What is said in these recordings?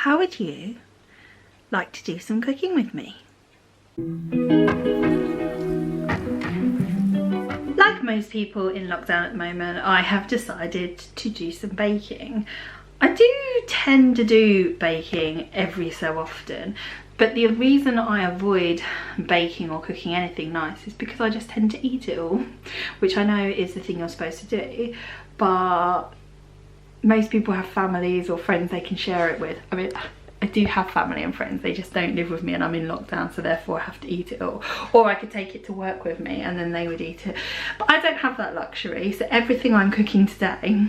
how would you like to do some cooking with me? Like most people in lockdown at the moment, I have decided to do some baking. I do tend to do baking every so often, but the reason I avoid baking or cooking anything nice is because I just tend to eat it all, which I know is the thing you're supposed to do, but most people have families or friends they can share it with. I mean, I do have family and friends, they just don't live with me and I'm in lockdown, so therefore I have to eat it all. Or I could take it to work with me and then they would eat it. But I don't have that luxury, so everything I'm cooking today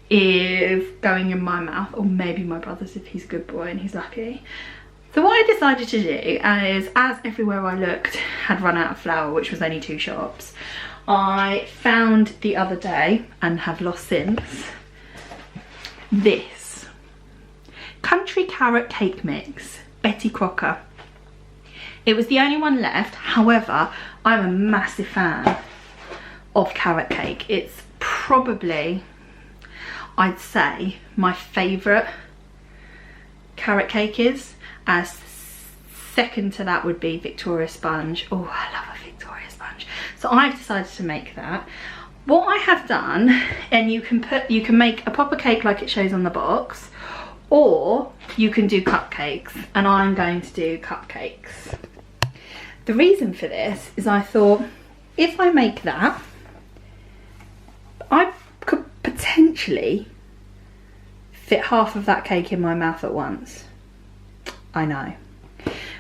is going in my mouth, or maybe my brother's if he's a good boy and he's lucky. So what I decided to do is, as everywhere I looked had run out of flour, which was only 2 shops, I found the other day, and have lost since, this country carrot cake mix, Betty Crocker. It was the only one left. However, I'm a massive fan of carrot cake. It's probably, I'd say, my favourite carrot cake is. As second to that would be Victoria sponge. Oh, I love a Victoria sponge. So I've decided to make that. What I have done, and you can make a proper cake like it shows on the box, or you can do cupcakes, and I'm going to do cupcakes. The reason for this is I thought, if I make that, I could potentially fit half of that cake in my mouth at once. I know.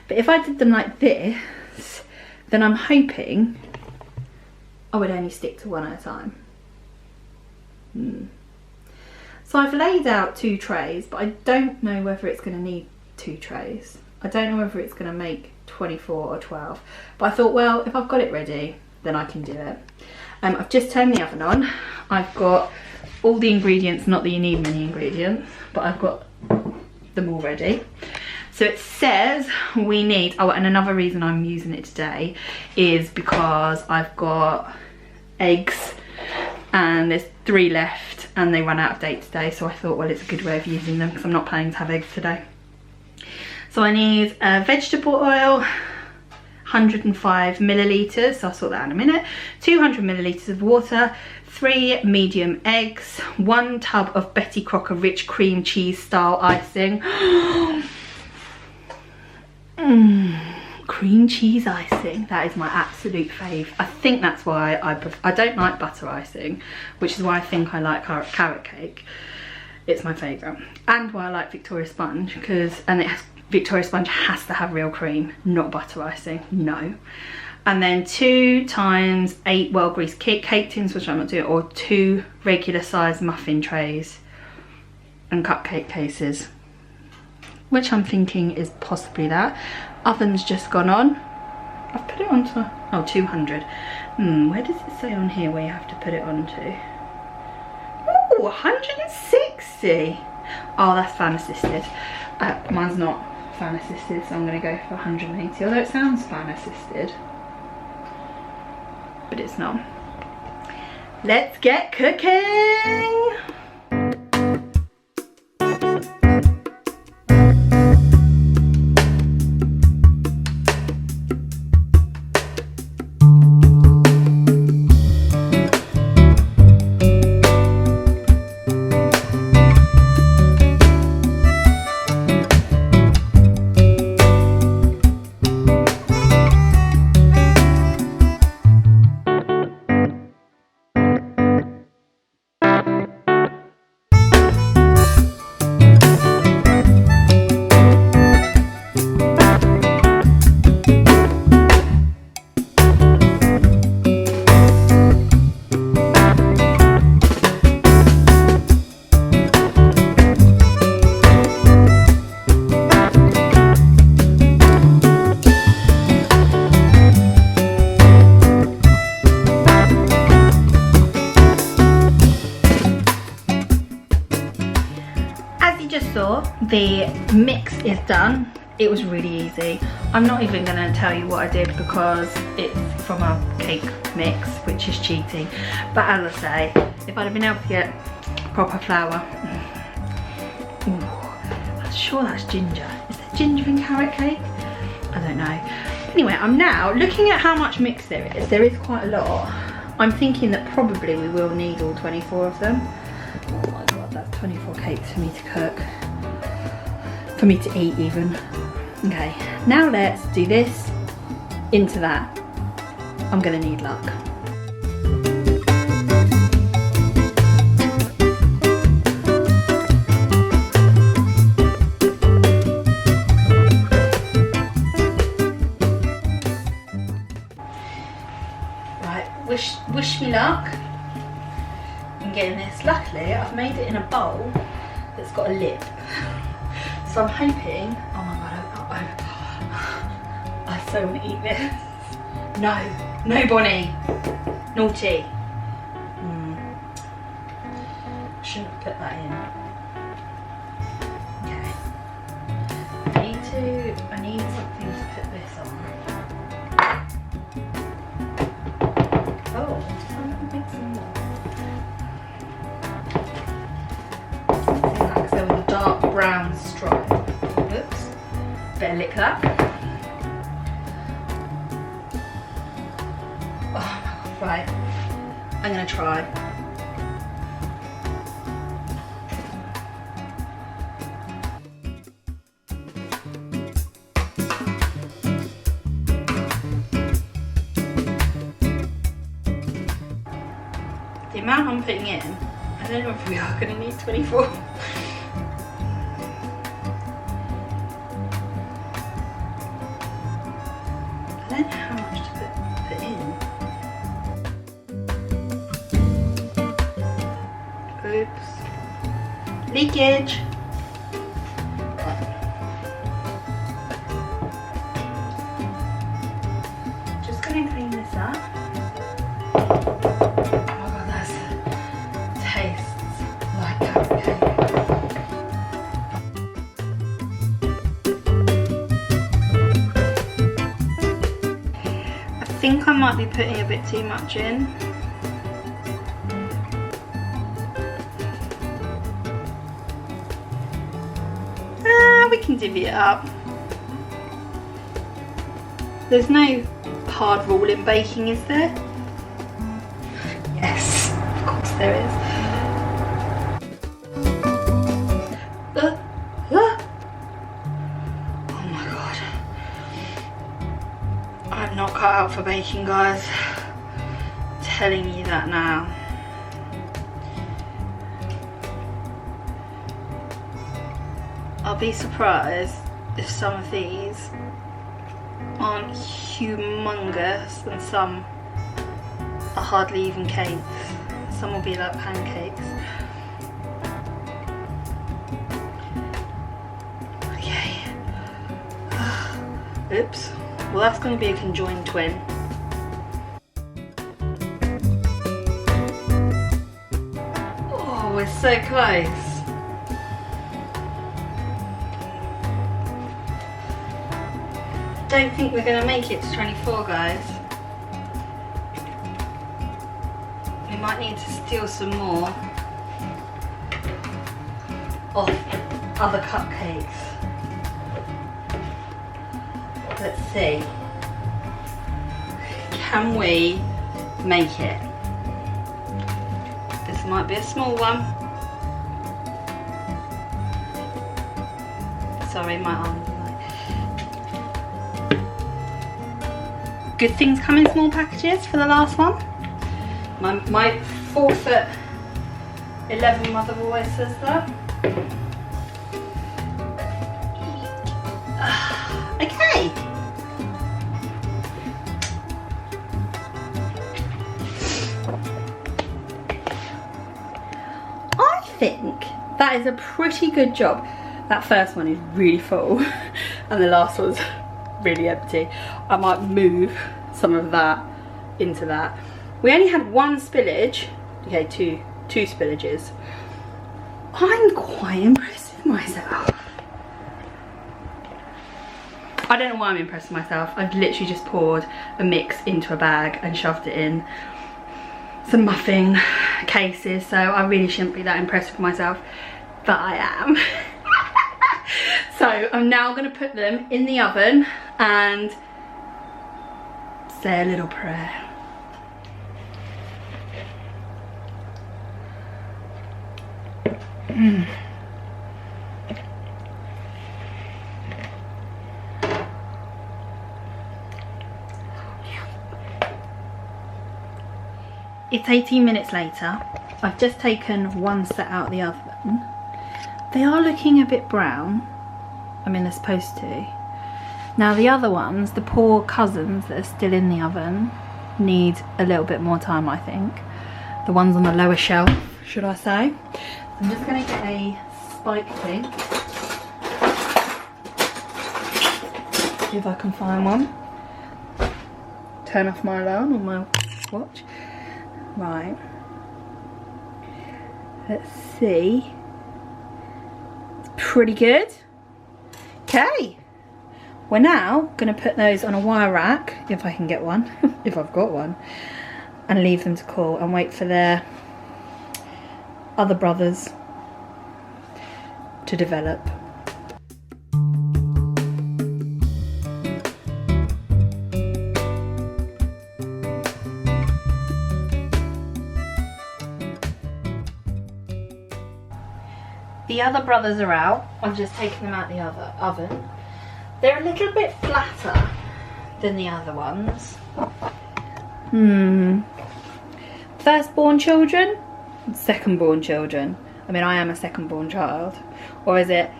But if I did them like this, then I'm hoping I would only stick to one at a time. So I've laid out 2 trays, but I don't know whether it's going to need 2 trays. I don't know whether it's going to make 24 or 12. But I thought, well, if I've got it ready, then I can do it. I've just turned the oven on. I've got all the ingredients, not that you need many ingredients, but I've got them all ready. So it says we need, oh, and another reason I'm using it today is because I've got eggs and there's 3 left and they run out of date today, so I thought, well, it's a good way of using them because I'm not planning to have eggs today. So I need vegetable oil, 105 millilitres, so I'll sort that out in a minute, 200 millilitres of water, 3 medium eggs, 1 tub of Betty Crocker rich cream cheese style icing. Cream cheese icing, that is my absolute fave. I think that's why I don't like butter icing, which is why I think I like carrot cake. It's my favourite, and why I like Victoria sponge, because Victoria sponge has to have real cream, not butter icing, no. And then 2 times 8 well greased cake tins, which I'm not doing, or 2 regular size muffin trays and cupcake cases, which I'm thinking is possibly that. Oven's just gone on. I've put it on to, oh, 200. Where does it say on here where you have to put it on to? Oh, 160. Oh, that's fan assisted. Mine's not fan assisted, so I'm gonna go for 180, although it sounds fan assisted, but it's not. Let's get cooking. The mix is done. It was really easy. I'm not even going to tell you what I did because it's from a cake mix, which is cheating. But as I say, if I'd have been able to get proper flour, I'll sure that's ginger. Is there ginger in carrot cake? I don't know. Anyway, I'm now looking at how much mix there is. There is quite a lot. I'm thinking that probably we will need all 24 of them. Oh my god, that's 24 cakes for me to cook. For me to eat even. Okay, now let's do this into that. I'm gonna need luck. Wish me luck in getting this. Luckily, I've made it in a bowl that's got a lip. So I'm hoping, oh my god, I so want to eat this. No, Bonnie. Naughty. Shouldn't have put that in. Okay. I need something to put this on. Dark brown stripe. Oops. Better lick that. Oh my god, right. I'm gonna try. The amount I'm putting in, I don't know if we are gonna need 24. I don't know how much to put in. Oops. Leakage. Just gonna clean this up. Oh my god, that tastes like carrot cake. I think I might be putting a bit too much in. We can divvy it up. There's no hard rule in baking, is there? Yes, of course there is. Oh my god. I'm not cut out for baking, guys. I'm telling you that now. I'll be surprised if some of these aren't humongous and some are hardly even cakes. Some will be like pancakes. Okay. Oops. Well, that's going to be a conjoined twin. Oh, we're so close. Don't think we're going to make it to 24, guys. We might need to steal some more of other cupcakes. Let's see. Can we make it? This might be a small one. Sorry, my arms. Good things come in small packages for the last one. My 4'11" mother always says that. Okay. I think that is a pretty good job. That first one is really full and the last one's really empty. I might move some of that into that. We only had one spillage. Okay, two spillages. I'm quite impressed with myself. I don't know why I'm impressed with myself. I've literally just poured a mix into a bag and shoved it in some muffin cases, so I really shouldn't be that impressed with myself, but I am. So I'm now going to put them in the oven and say a little prayer. It's 18 minutes later. I've just taken one set out of the oven. They are looking a bit brown. I mean, they're supposed to. Now the other ones, the poor cousins that are still in the oven, need a little bit more time, I think. The ones on the lower shelf, should I say. I'm just going to get a spike thing, if I can find one. Turn off my alarm on my watch. Right. Let's see. It's pretty good. Okay. We're now going to put those on a wire rack, if I can get one, if I've got one, and leave them to cool and wait for their other brothers to develop. The other brothers are out. I've just taken them out the other oven. They're a little bit flatter than the other ones. Firstborn children, secondborn children. I mean, I am a secondborn child. Or is it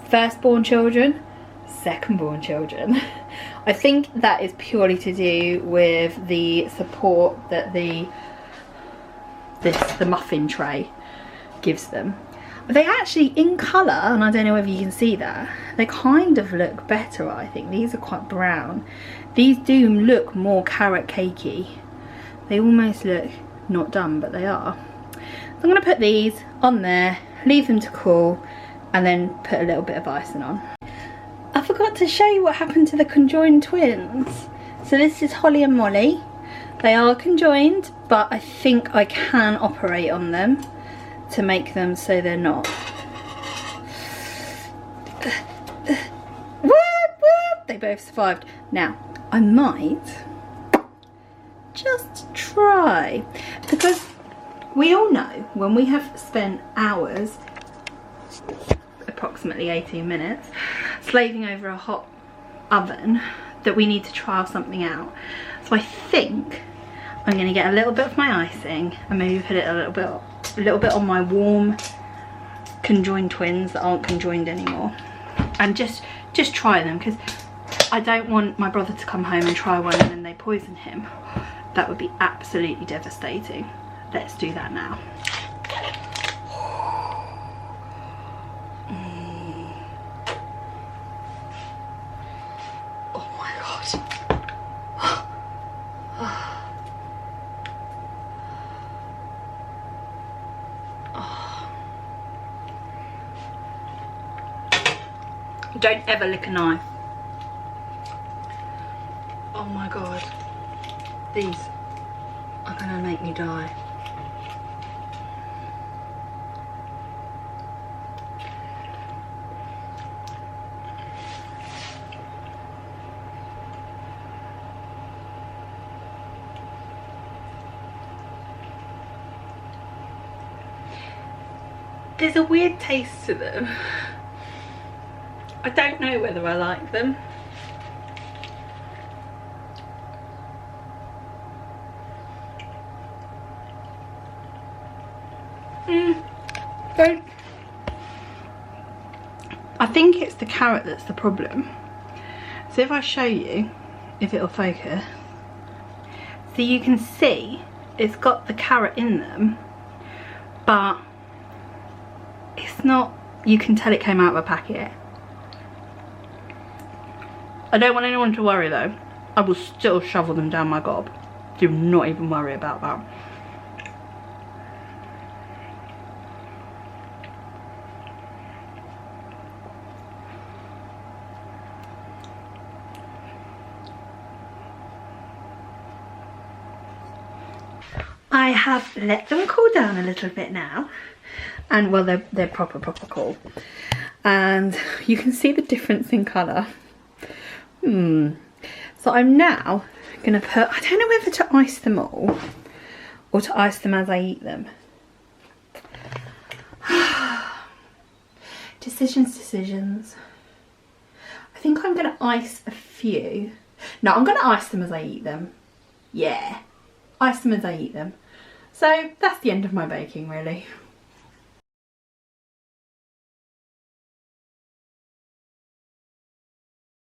firstborn children, secondborn children? I think that is purely to do with the support that the muffin tray gives them. But they actually, in colour, and I don't know whether you can see that, they kind of look better, I think. These are quite brown. These do look more carrot cakey. They almost look not done, but they are. So I'm going to put these on there, leave them to cool, and then put a little bit of icing on. I forgot to show you what happened to the conjoined twins. So this is Holly and Molly. They are conjoined, but I think I can operate on them to make them so they're not. Whoop, whoop. They both survived. Now, I might just try, because we all know when we have spent hours, approximately 18 minutes, slaving over a hot oven, that we need to trial something out. So I think I'm going to get a little bit of my icing and maybe put it a little bit on my warm conjoined twins that aren't conjoined anymore, and just try them, because I don't want my brother to come home and try one and then they poison him. That would be absolutely devastating. Let's do that now. Oh my god. Don't ever lick a knife. Oh my god. These are gonna make me die. There's a weird taste to them. I don't know whether I like them. Don't. I think it's the carrot that's the problem. So if I show you, if it'll focus, so you can see it's got the carrot in them, but it's not, you can tell it came out of a packet. I don't want anyone to worry though. I will still shovel them down my gob. Do not even worry about that. I have let them cool down a little bit now, and well, they're proper cool. and you can see the difference in colour. So I'm now going to put, I don't know whether to ice them all or to ice them as I eat them. Decisions. I think I'm going to ice a few. No, I'm going to ice them as I eat them. Yeah, ice them as I eat them. So that's the end of my baking, really.